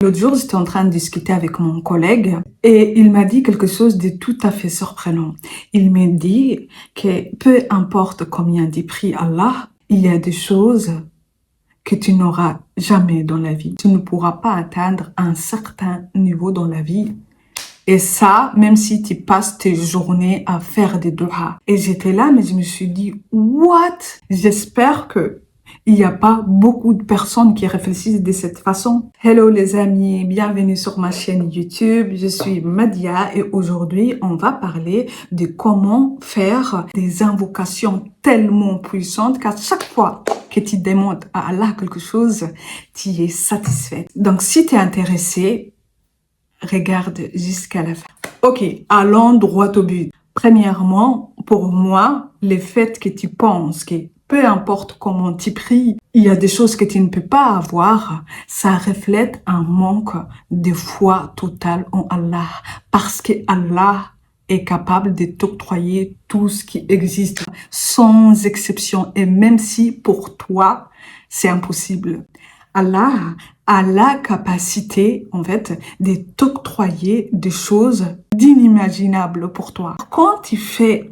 L'autre jour, j'étais en train de discuter avec mon collègue et il m'a dit quelque chose de tout à fait surprenant. Il m'a dit que peu importe combien dit prie Allah, il y a des choses que tu n'auras jamais dans la vie. Tu ne pourras pas atteindre un certain niveau dans la vie. Et ça, même si tu passes tes journées à faire des doigts. Et j'étais là, mais je me suis dit, what? J'espère que il n'y a pas beaucoup de personnes qui réfléchissent de cette façon. Hello les amis, bienvenue sur ma chaîne YouTube. Je suis Madia et aujourd'hui, on va parler de comment faire des invocations tellement puissantes qu'à chaque fois que tu demandes à Allah quelque chose, tu es satisfait. Donc si tu es intéressé, regarde jusqu'à la fin. Ok, allons droit au but. Premièrement, pour moi, le fait que tu penses que peu importe comment tu pries, il y a des choses que tu ne peux pas avoir, ça reflète un manque de foi totale en Allah. Parce que Allah est capable de t'octroyer tout ce qui existe, sans exception. Et même si pour toi, c'est impossible. Allah a la capacité, en fait, de t'octroyer des choses d'inimaginables pour toi. Quand tu fais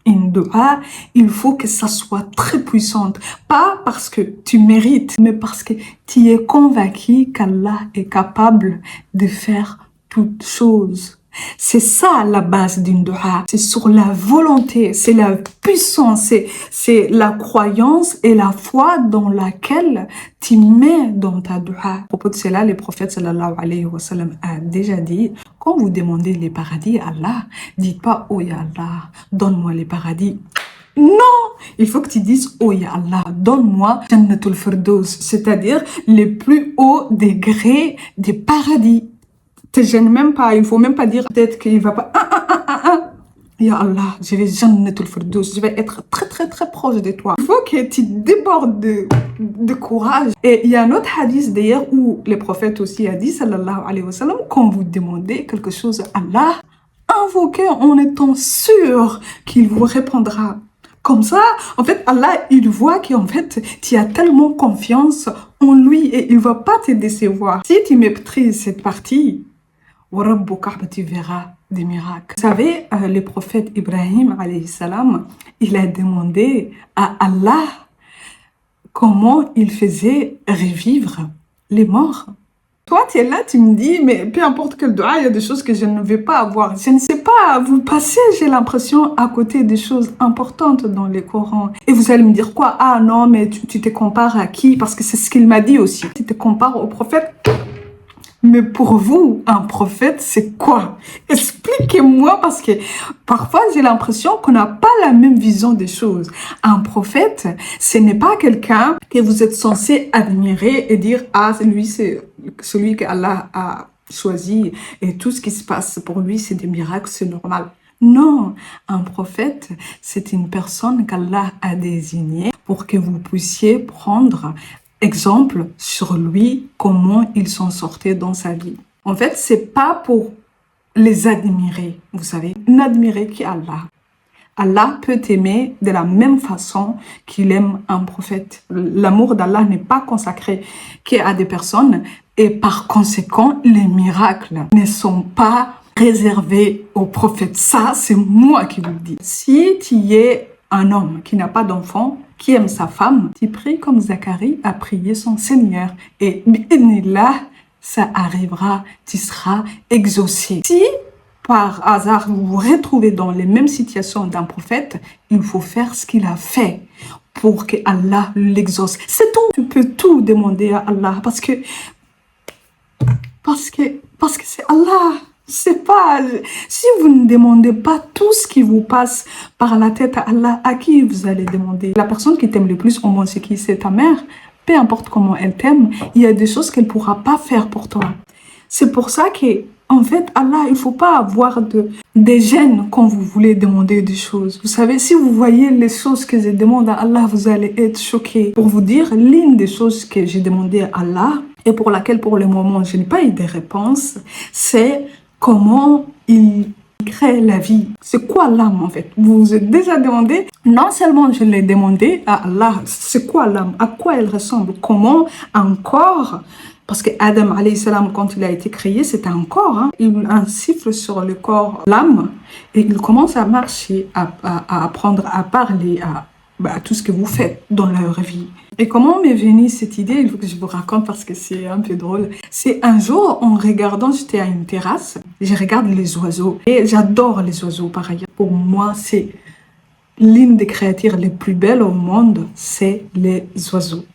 une dua, il faut que ça soit très puissante. Pas parce que tu mérites, mais parce que tu es convaincu qu'Allah est capable de faire toutes choses. C'est ça la base d'une dua. C'est sur la volonté, c'est la puissance, c'est la croyance et la foi dans laquelle tu mets dans ta dua. À propos de cela, le prophète sallallahu alayhi wa sallam a déjà dit, quand vous demandez les paradis à Allah, dites pas, oh ya Allah, donne-moi les paradis. Non, il faut que tu dises, oh ya Allah, donne-moi Jannatul Firdaus, c'est-à-dire les plus hauts degrés des paradis. Te gêne même pas, il faut même pas dire peut-être qu'il va pas. Ya Allah, je vais Jannatul Firdaus, je vais être très très très proche de toi. Il faut que tu débordes de courage. Et il y a un autre hadith d'ailleurs où le prophète aussi a dit, sallallahu alayhi wa sallam, quand vous demandez quelque chose à Allah, invoquez en étant sûr qu'il vous répondra. Comme ça, en fait, Allah, il voit qu'en fait, tu as tellement confiance en lui et il va pas te décevoir. Si tu méprises cette partie, tu verras des miracles. Vous savez, le prophète Ibrahim, alayhi salam, il a demandé à Allah comment il faisait revivre les morts. Toi, tu es là, tu me dis, mais peu importe quel doigt, il y a des choses que je ne vais pas avoir. Je ne sais pas, vous passez, j'ai l'impression, à côté des choses importantes dans les Corans. Et vous allez me dire quoi? Ah non, mais tu te compares à qui? Parce que c'est ce qu'il m'a dit aussi. Tu te compares au prophète. Mais pour vous, un prophète, c'est quoi? Expliquez-moi parce que parfois j'ai l'impression qu'on n'a pas la même vision des choses. Un prophète, ce n'est pas quelqu'un que vous êtes censé admirer et dire « Ah, lui, c'est celui qu'Allah a choisi et tout ce qui se passe pour lui, c'est des miracles, c'est normal. » Non, un prophète, c'est une personne qu'Allah a désignée pour que vous puissiez prendre exemple sur lui, comment il s'en sortait dans sa vie. En fait, c'est pas pour les admirer, vous savez. N'admirez qu'Allah. Allah peut t'aimer de la même façon qu'il aime un prophète. L'amour d'Allah n'est pas consacré qu'à des personnes et par conséquent, les miracles ne sont pas réservés aux prophètes. Ça, c'est moi qui vous le dis. Si tu es un homme qui n'a pas d'enfant, qui aime sa femme, tu pries comme Zacharie a prié son Seigneur. Et là, ça arrivera, tu seras exaucé. Si par hasard vous vous retrouvez dans les mêmes situations d'un prophète, il faut faire ce qu'il a fait pour que Allah l'exauce. C'est tout. Tu peux tout demander à Allah parce que c'est Allah. C'est pas, si vous ne demandez pas tout ce qui vous passe par la tête à Allah, à qui vous allez demander? La personne qui t'aime le plus au monde, c'est qui? C'est ta mère. Peu importe comment elle t'aime, il y a des choses qu'elle pourra pas faire pour toi. C'est pour ça que, en fait, Allah, il faut pas avoir des gênes quand vous voulez demander des choses. Vous savez, si vous voyez les choses que je demande à Allah, vous allez être choqués. Pour vous dire, l'une des choses que j'ai demandé à Allah, et pour laquelle, pour le moment, je n'ai pas eu de réponse, c'est comment il crée la vie. C'est quoi l'âme en fait? Vous vous êtes déjà demandé? Non seulement je l'ai demandé à Allah, c'est quoi l'âme? À quoi elle ressemble? Comment un corps Parce que Adam, alayhi salam, quand il a été créé, c'était un corps. Hein. Il insifle sur le corps l'âme et il commence à marcher, à apprendre à parler, à tout ce que vous faites dans leur vie. Et comment m'est venue cette idée? Il faut que je vous raconte parce que c'est un peu drôle. C'est un jour, en regardant, j'étais à une terrasse, je regarde les oiseaux. Et j'adore les oiseaux, par ailleurs. Pour moi, c'est l'une des créatures les plus belles au monde, c'est les oiseaux.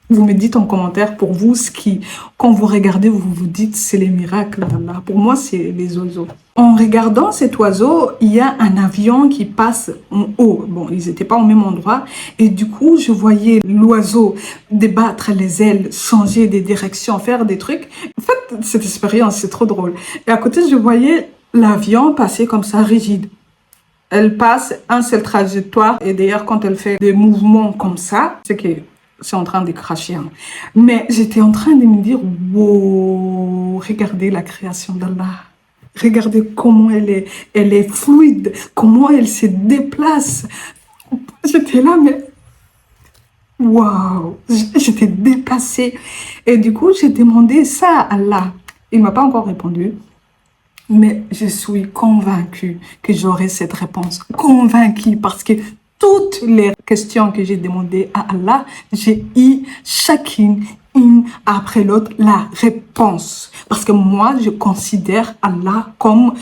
Vous me dites en commentaire pour vous ce qui, quand vous regardez, vous vous dites c'est les miracles d'Allah. Pour moi, c'est les oiseaux. En regardant cet oiseau, il y a un avion qui passe en haut. Bon, ils n'étaient pas au même endroit. Et du coup, je voyais l'oiseau débattre les ailes, changer des directions, faire des trucs. En fait, cette expérience, c'est trop drôle. Et à côté, je voyais l'avion passer comme ça, rigide. Elle passe un seul trajectoire. Et d'ailleurs, quand elle fait des mouvements comme ça, c'est que c'est en train de cracher. Hein. Mais j'étais en train de me dire, wow, regardez la création d'Allah. Regardez comment elle est fluide, comment elle se déplace. J'étais là, mais waouh, j'étais déplacée. Et du coup, j'ai demandé ça à Allah. Il ne m'a pas encore répondu. Mais je suis convaincue que j'aurai cette réponse. Convaincue parce que toutes les questions que j'ai demandées à Allah, j'ai eu chacune, une après l'autre, la réponse. Parce que moi, je considère Allah comme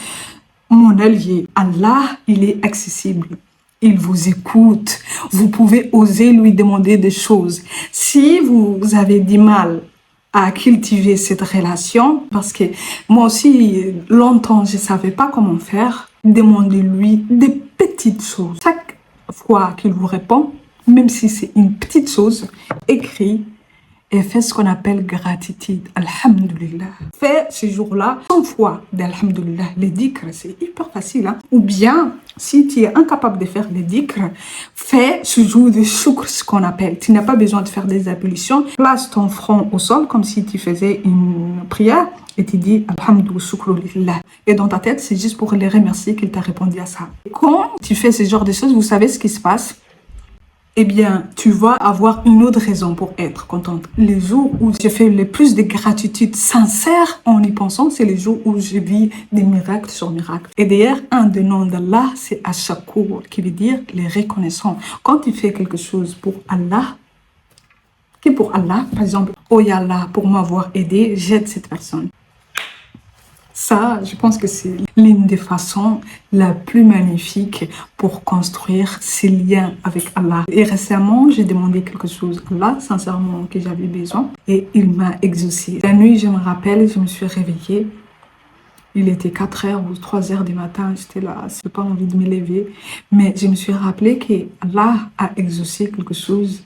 mon allié. Allah, il est accessible. Il vous écoute. Vous pouvez oser lui demander des choses. Si vous avez du mal à cultiver cette relation, parce que moi aussi, longtemps, je ne savais pas comment faire, demandez-lui des petites choses. Chaque fois qu'il vous répond, même si c'est une petite chose, écris et fais ce qu'on appelle gratitude. Alhamdulillah. Fais ce jour-là 100 fois d'Alhamdulillah. Les dhikr, c'est hyper facile. Hein? Ou bien, si tu es incapable de faire les dhikr, fais ce jour de shukr, ce qu'on appelle. Tu n'as pas besoin de faire des ablutions. Place ton front au sol comme si tu faisais une prière et tu dis Alhamdulillah, shukru lillah. Et dans ta tête, c'est juste pour les remercier qu'il t'a répondu à ça. Quand tu fais ce genre de choses, vous savez ce qui se passe? Eh bien, tu vas avoir une autre raison pour être contente. Les jours où je fais le plus de gratitude sincère en y pensant, c'est les jours où je vis des miracles sur miracles. Et d'ailleurs, un des noms d'Allah, c'est Ash-Shakur, qui veut dire les reconnaissants. Quand tu fais quelque chose pour Allah, qui pour Allah, par exemple, oh ya Allah, pour m'avoir aidé, j'aide cette personne. Ça, je pense que c'est l'une des façons la plus magnifique pour construire ces liens avec Allah. Et récemment, j'ai demandé quelque chose à Allah, sincèrement, que j'avais besoin, et il m'a exaucé. La nuit, je me rappelle, je me suis réveillée. Il était 4h ou 3h du matin, j'étais là, je n'ai pas envie de me lever. Mais je me suis rappelé que Allah a exaucé quelque chose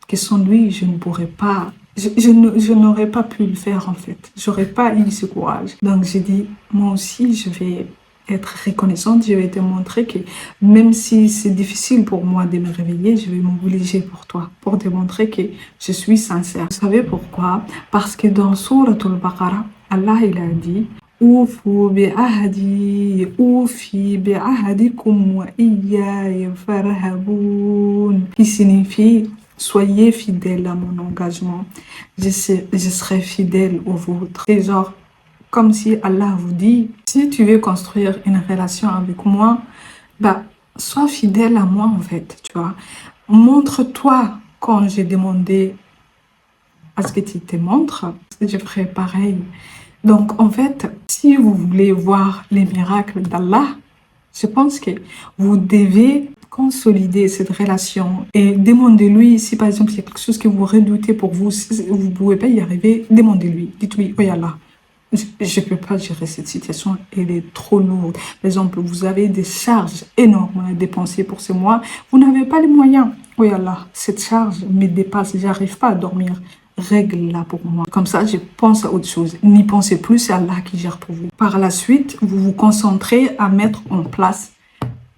que sans lui, je ne pourrais pas. Je n'aurais pas pu le faire en fait. J'aurais pas eu ce courage. Donc j'ai dit, moi aussi, je vais être reconnaissante. Je vais te montrer que même si c'est difficile pour moi de me réveiller, je vais m'obliger pour toi, pour te montrer que je suis sincère. Vous savez pourquoi? Parce que dans Sourate Al-Baqarah, Allah il a dit Oufu bi'ahdi, oufi bi'ahdikum wa iyaya farhaboun, qui signifie soyez fidèles à mon engagement, je serai fidèle au vôtre. Et genre, comme si Allah vous dit, si tu veux construire une relation avec moi, bah, sois fidèle à moi en fait, tu vois. Montre-toi quand j'ai demandé à ce que tu te montres, je ferai pareil. Donc en fait, si vous voulez voir les miracles d'Allah, je pense que vous devez consolider cette relation et demandez-lui si par exemple il y a quelque chose que vous redoutez pour vous, si vous ne pouvez pas y arriver, demandez-lui. Dites-lui, oh Allah, je ne peux pas gérer cette situation, elle est trop lourde. Par exemple, vous avez des charges énormes à dépenser pour ce mois, vous n'avez pas les moyens. Oh Allah, cette charge me dépasse, j'arrive pas à dormir. Règle-la pour moi. Comme ça, je pense à autre chose. N'y pensez plus, c'est Allah qui gère pour vous. Par la suite, vous vous concentrez à mettre en place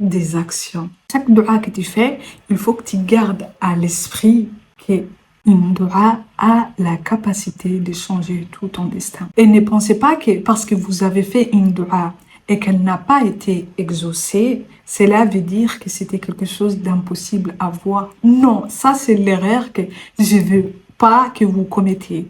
des actions. Chaque dua que tu fais, il faut que tu gardes à l'esprit qu'une dua a la capacité de changer tout ton destin. Et ne pensez pas que parce que vous avez fait une dua et qu'elle n'a pas été exaucée, cela veut dire que c'était quelque chose d'impossible à voir. Non, ça c'est l'erreur que je veux pas que vous commettez.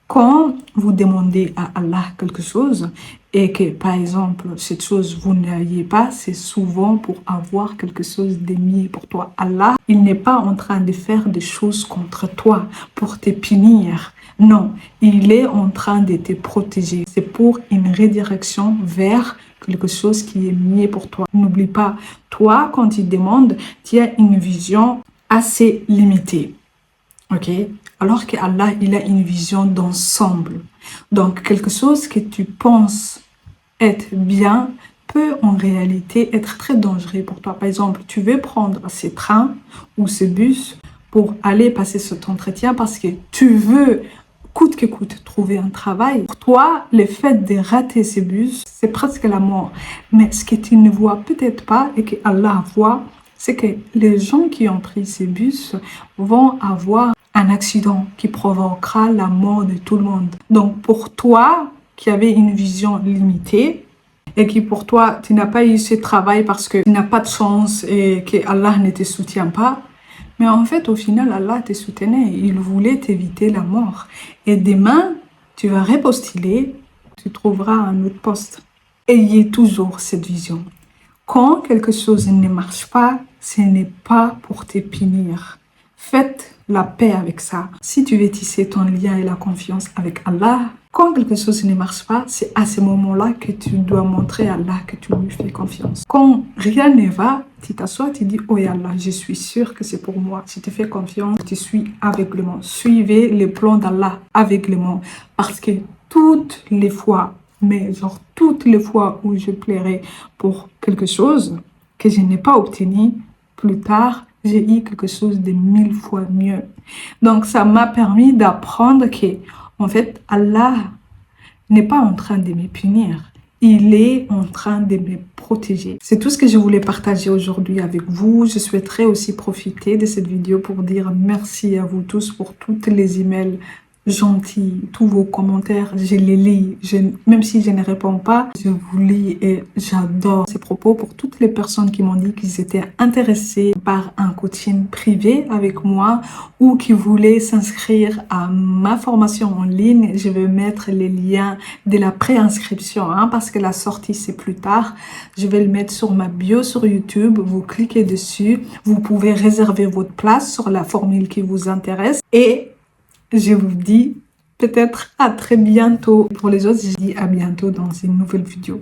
Quand vous demandez à Allah quelque chose et que, par exemple, cette chose, vous n'ayez pas, c'est souvent pour avoir quelque chose de mieux pour toi. Allah, il n'est pas en train de faire des choses contre toi pour te punir. Non, il est en train de te protéger. C'est pour une redirection vers quelque chose qui est mieux pour toi. N'oublie pas, toi, quand tu demandes, tu as une vision assez limitée. Ok? Alors que Allah, il a une vision d'ensemble. Donc, quelque chose que tu penses être bien peut en réalité être très dangereux pour toi. Par exemple, tu veux prendre ce train ou ce bus pour aller passer cet entretien parce que tu veux coûte que coûte trouver un travail. Pour toi, le fait de rater ce bus, c'est presque la mort. Mais ce que tu ne vois peut-être pas et que Allah voit, c'est que les gens qui ont pris ces bus vont avoir un accident qui provoquera la mort de tout le monde. Donc pour toi, qui avais une vision limitée et qui pour toi, tu n'as pas eu ce travail parce que tu n'as pas de chance et que Allah ne te soutient pas, mais en fait, au final, Allah te soutenait. Il voulait t'éviter la mort. Et demain, tu vas repostuler, tu trouveras un autre poste. Ayez toujours cette vision. Quand quelque chose ne marche pas, ce n'est pas pour te punir. Faites la paix avec ça. Si tu veux tisser ton lien et la confiance avec Allah, quand quelque chose ne marche pas, c'est à ce moment-là que tu dois montrer à Allah que tu lui fais confiance. Quand rien ne va, tu t'assois, tu dis, oh Allah, je suis sûr que c'est pour moi. Si tu fais confiance, tu suis aveuglément. Suivez les plans d'Allah aveuglément. Parce que toutes les fois, mais genre toutes les fois où je plairais pour quelque chose que je n'ai pas obtenu, plus tard, j'ai eu quelque chose de 1000 fois mieux. Donc, ça m'a permis d'apprendre que, en fait, Allah n'est pas en train de me punir. Il est en train de me protéger. C'est tout ce que je voulais partager aujourd'hui avec vous. Je souhaiterais aussi profiter de cette vidéo pour dire merci à vous tous pour toutes les emails gentils, tous vos commentaires, je les lis. Même si je ne réponds pas, je vous lis et j'adore ces propos pour toutes les personnes qui m'ont dit qu'ils étaient intéressés par un coaching privé avec moi ou qui voulaient s'inscrire à ma formation en ligne. Je vais mettre les liens de la préinscription parce que la sortie c'est plus tard. Je vais le mettre sur ma bio sur YouTube. Vous cliquez dessus. Vous pouvez réserver votre place sur la formule qui vous intéresse et je vous dis peut-être à très bientôt. Pour les autres, je dis à bientôt dans une nouvelle vidéo.